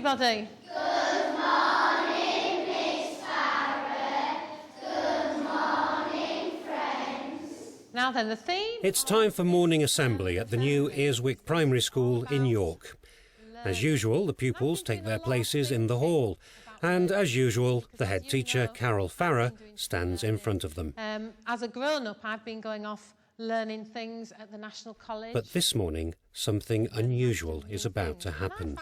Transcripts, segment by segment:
everybody. Good morning, Miss Parrot. Good morning, friends. Now then, the theme... It's time for morning assembly at the new Earswick Primary School in York. As usual, the pupils take their places in the hall. And as usual, the head teacher, Carol Farrer, stands in front of them. As a grown-up, I've been going off learning things at the National College. But this morning, something unusual is about to happen.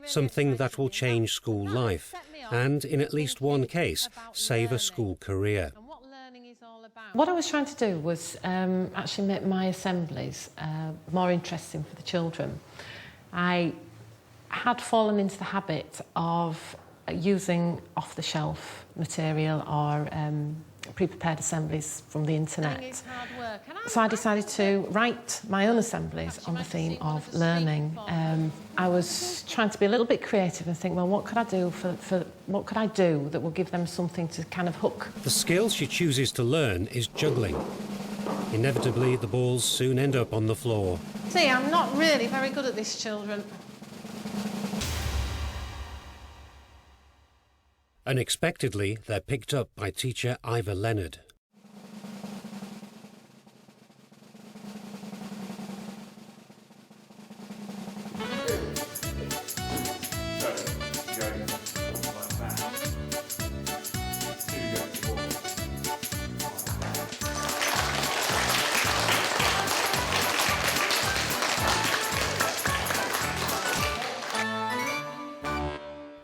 Something that will change school life and, in at least one case, save a school career. What I was trying to do was actually make my assemblies more interesting for the children. I had fallen into the habit of using off-the-shelf material or pre-prepared assemblies from the internet. So I decided to write my own assemblies on the theme of learning. I was trying to be a little bit creative and think, well, what could I do what could I do that will give them something to kind of hook? The skill she chooses to learn is juggling. Inevitably, the balls soon end up on the floor. See, I'm not really very good at this, children. Unexpectedly, they're picked up by teacher Ivor Leonard.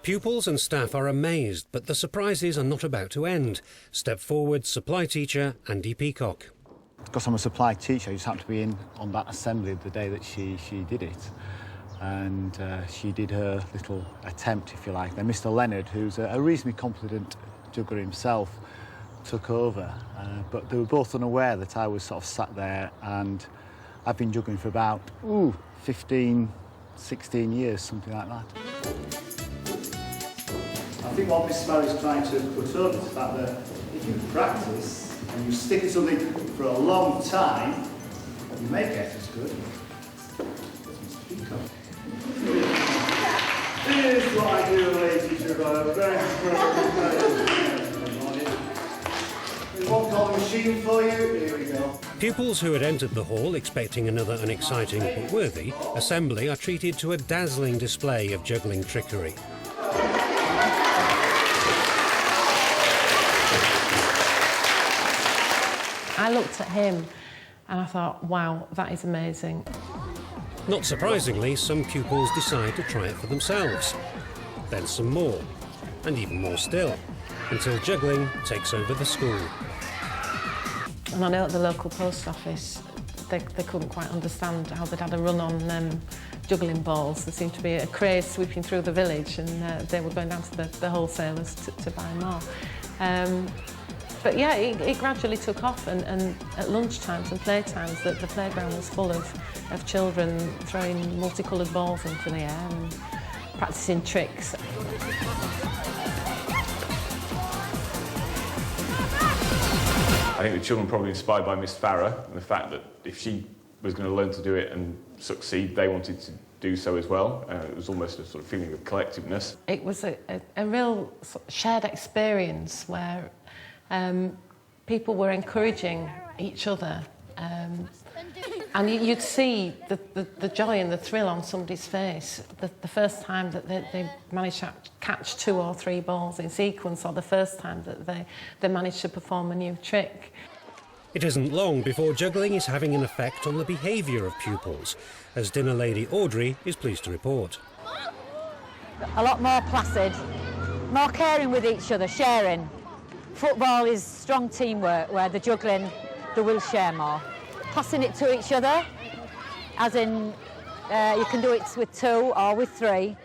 Pupils and staff are amazed, but the surprises are not about to end. Step forward, supply teacher Andy Peacock. Because I'm a supply teacher, I just happened to be in on that assembly the day that she did it. And she did her little attempt, if you like. Then Mr. Leonard, who's a reasonably competent juggler himself, took over. But they were both unaware that I was sort of sat there, and I've been juggling for about 15, 16 years, something like that. I think what Miss Sparrow's trying to put over is the fact that if you practice and you stick at something for a long time, you may get as good. Here's what I do, ladies and gentlemen. There's one calling machine for you. Here we go. Pupils who had entered the hall expecting another unexciting but worthy assembly are treated to a dazzling display of juggling trickery. I looked at him and I thought, wow, that is amazing. Not surprisingly, some pupils decide to try it for themselves. Then some more, and even more still, until juggling takes over the school. And I know at the local post office, they couldn't quite understand how they'd had a run on juggling balls. There seemed to be a craze sweeping through the village, and they were going down to the wholesalers to buy more. But yeah, it gradually took off, and at lunchtimes and playtimes, the playground was full of children throwing multicoloured balls into the air and practising tricks. I think the children were probably inspired by Miss Farrer and the fact that if she was going to learn to do it and succeed, they wanted to do so as well. It was almost a sort of feeling of collectiveness. It was a real sort of shared experience where people were encouraging each other, and you'd see the joy and the thrill on somebody's face the first time that they managed to catch 2 or 3 balls in sequence, or the first time that they managed to perform a new trick. It isn't long before juggling is having an effect on the behaviour of pupils, as dinner lady Audrey is pleased to report. A lot more placid, more caring with each other, sharing. Football is strong teamwork, where the juggling, they will share more. Passing it to each other, as in you can do it with 2 or with 3,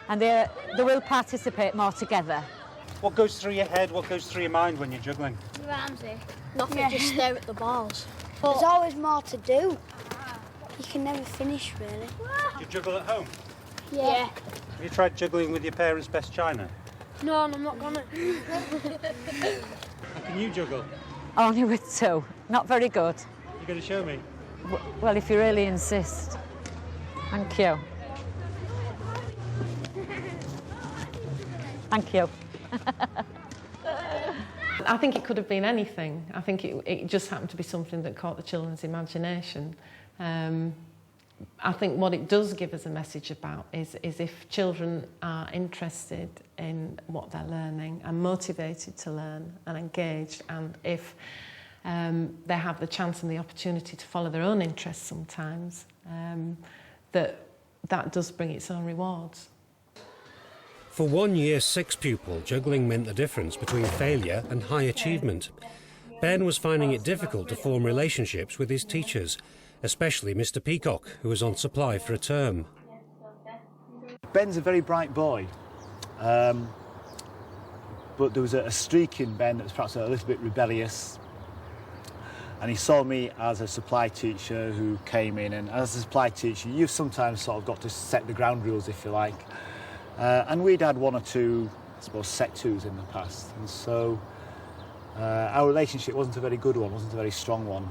and they will participate more together. What goes through your head, what goes through your mind when you're juggling? Ramsey. Nothing, just stare at the balls. But there's always more to do. You can never finish, really. Do you juggle at home? Yeah. Have you tried juggling with your parents' best china? No, and I'm not gonna. How can you juggle? Only with 2. Not very good. You're going to show me? Well, if you really insist. Thank you. Thank you. I think it could have been anything. I think it just happened to be something that caught the children's imagination. I think what it does give us a message about is if children are interested in what they're learning and motivated to learn and engaged, and if they have the chance and the opportunity to follow their own interests sometimes, that does bring its own rewards. For one Year 6 pupil, juggling meant the difference between failure and high achievement. Ben was finding it difficult to form relationships with his teachers, especially Mr. Peacock, who was on supply for a term. Ben's a very bright boy, but there was a streak in Ben that was perhaps a little bit rebellious. And he saw me as a supply teacher who came in, and as a supply teacher you've sometimes sort of got to set the ground rules, if you like. And we'd had one or two, I suppose, set twos in the past, and so our relationship wasn't a very good one, wasn't a very strong one.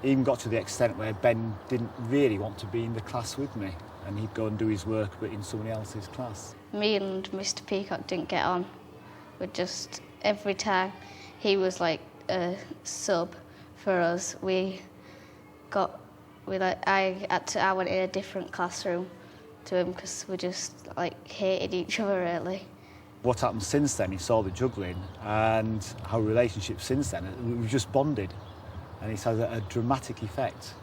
Even got to the extent where Ben didn't really want to be in the class with me, and he'd go and do his work but in somebody else's class. Me and Mr. Peacock didn't get on. Just every time he was like a sub for us, I went in a different classroom to him because we just like hated each other really. What happened since then, he saw the juggling, and our relationship since then, we've just bonded, and it's had a dramatic effect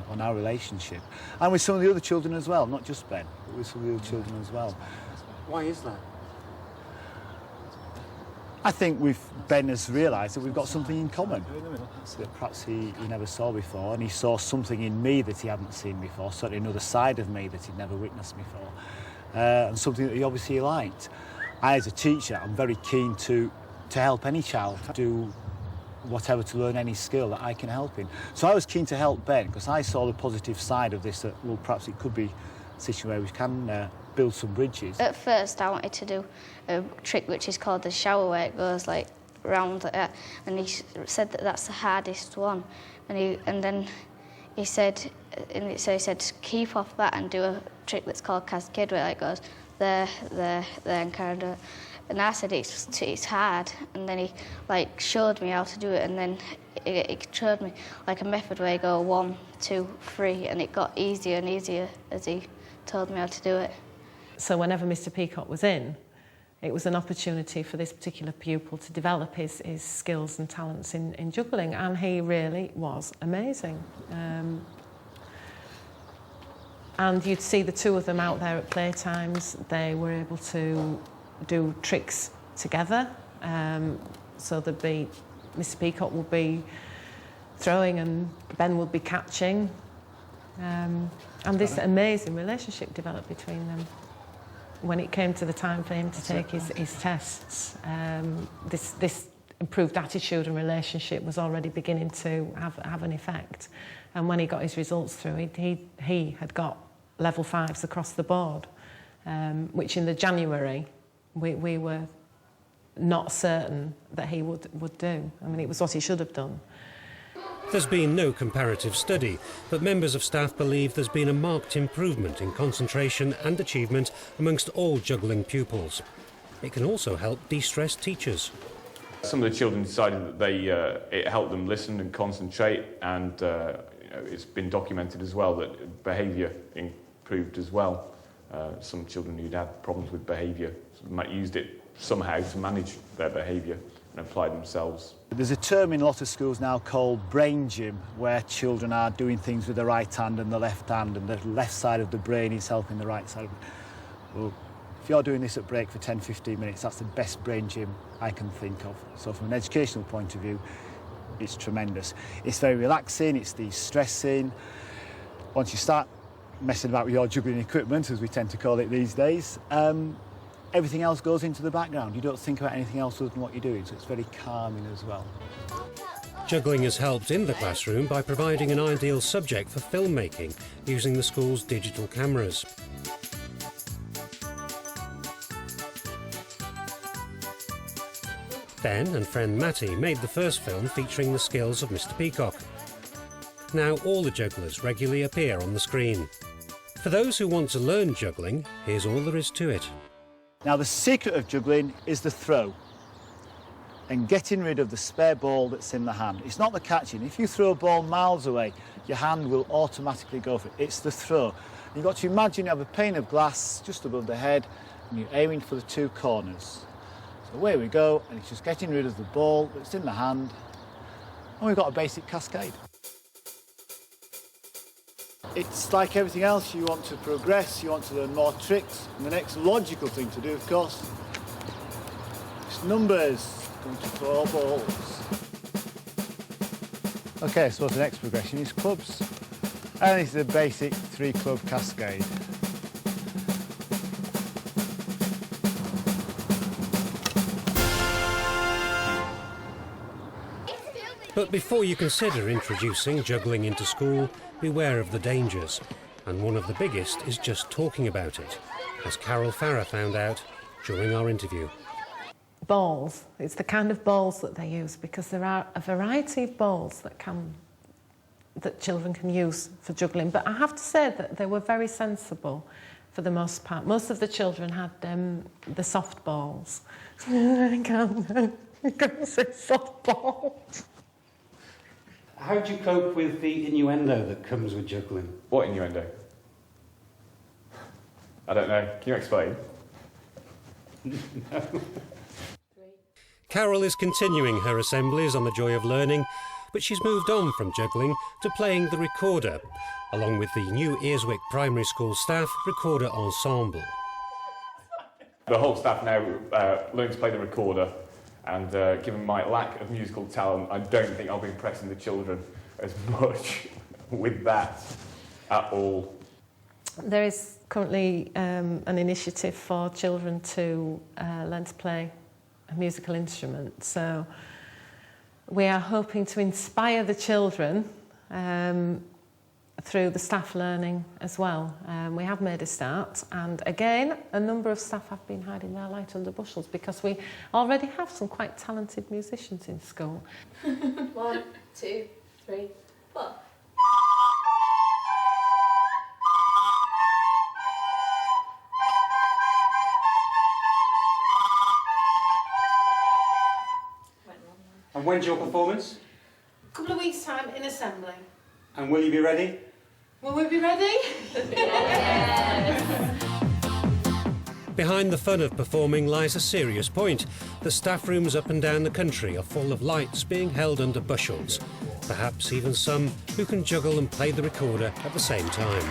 on our relationship, and with some of the other children as well, not just Ben, but with some of the other children as well. Why is that? I think Ben has realised that we've got something in common that perhaps he never saw before, and he saw something in me that he hadn't seen before, certainly another side of me that he'd never witnessed before, and something that he obviously liked. I, as a teacher, I'm very keen to help any child do whatever, to learn any skill that I can help in. So I was keen to help Ben because I saw the positive side of this, that, well, perhaps it could be a situation where we can build some bridges. At first I wanted to do a trick which is called the shower, where it goes like round like that, and he said that that's the hardest one, and then he said keep off that and do a trick that's called cascade, where it goes there, and kind of. And I said it's hard, and then he like showed me how to do it, and then it showed me like a method where you go 1, 2, 3, and it got easier and easier as he told me how to do it. So whenever Mr. Peacock was in, it was an opportunity for this particular pupil to develop his skills and talents in juggling, and he really was amazing. And you'd see the two of them out there at playtimes. They were able to do tricks together. So there'd be, Mr. Peacock would be throwing and Ben would be catching. And this amazing relationship developed between them. When it came to the time for him to take his tests, this improved attitude and relationship was already beginning to have an effect. And when he got his results through, he had got level 5s across the board, which in the January we were not certain that he would do. I mean, it was what he should have done. There's been no comparative study, but members of staff believe there's been a marked improvement in concentration and achievement amongst all juggling pupils. It can also help de-stress teachers. Some of the children decided that it helped them listen and concentrate, and it's been documented as well that behaviour improved as well. Some children who'd had problems with behaviour used it somehow to manage their behaviour and apply themselves. There's a term in a lot of schools now called brain gym, where children are doing things with the right hand and the left hand, and the left side of the brain is helping the right side. Well, if you're doing this at break for 10-15 minutes, that's the best brain gym I can think of. So from an educational point of view, it's tremendous. It's very relaxing, it's de-stressing. Once you start messing about with your juggling equipment, as we tend to call it these days, everything else goes into the background. You don't think about anything else other than what you're doing, so it's very calming as well. Juggling has helped in the classroom by providing an ideal subject for filmmaking using the school's digital cameras. Ben and friend Matty made the first film featuring the skills of Mr. Peacock. Now all the jugglers regularly appear on the screen. For those who want to learn juggling, here's all there is to it. Now, the secret of juggling is the throw and getting rid of the spare ball that's in the hand. It's not the catching. If you throw a ball miles away, your hand will automatically go for it. It's the throw. You've got to imagine you have a pane of glass just above the head and you're aiming for the two corners. So away we go, and it's just getting rid of the ball that's in the hand, and we've got a basic cascade. It's like everything else, you want to progress, you want to learn more tricks, and the next logical thing to do, of course, is numbers. Going to 4 balls. Okay, I suppose the next progression is clubs. And it's a basic 3-club cascade. But before you consider introducing juggling into school, beware of the dangers. And one of the biggest is just talking about it, as Carol Farrer found out during our interview. Balls, it's the kind of balls that they use, because there are a variety of balls that children can use for juggling. But I have to say that they were very sensible for the most part. Most of the children had the soft balls. I can't say soft balls. How do you cope with the innuendo that comes with juggling? What innuendo? I don't know. Can you explain? No. Carol is continuing her assemblies on the joy of learning, but she's moved on from juggling to playing the recorder, along with the new Earswick Primary School staff recorder ensemble. The whole staff now learn to play the recorder, and given my lack of musical talent, I don't think I'll be impressing the children as much with that at all. There is currently an initiative for children to learn to play a musical instrument. So we are hoping to inspire the children through the staff learning as well. We have made a start, and again, a number of staff have been hiding their light under bushels because we already have some quite talented musicians in school. 1, 2, 3, 4. And when's your performance? A couple of weeks' time in assembly. And will you be ready? Will we be ready? Behind the fun of performing lies a serious point. The staff rooms up and down the country are full of lights being held under bushels. Perhaps even some who can juggle and play the recorder at the same time.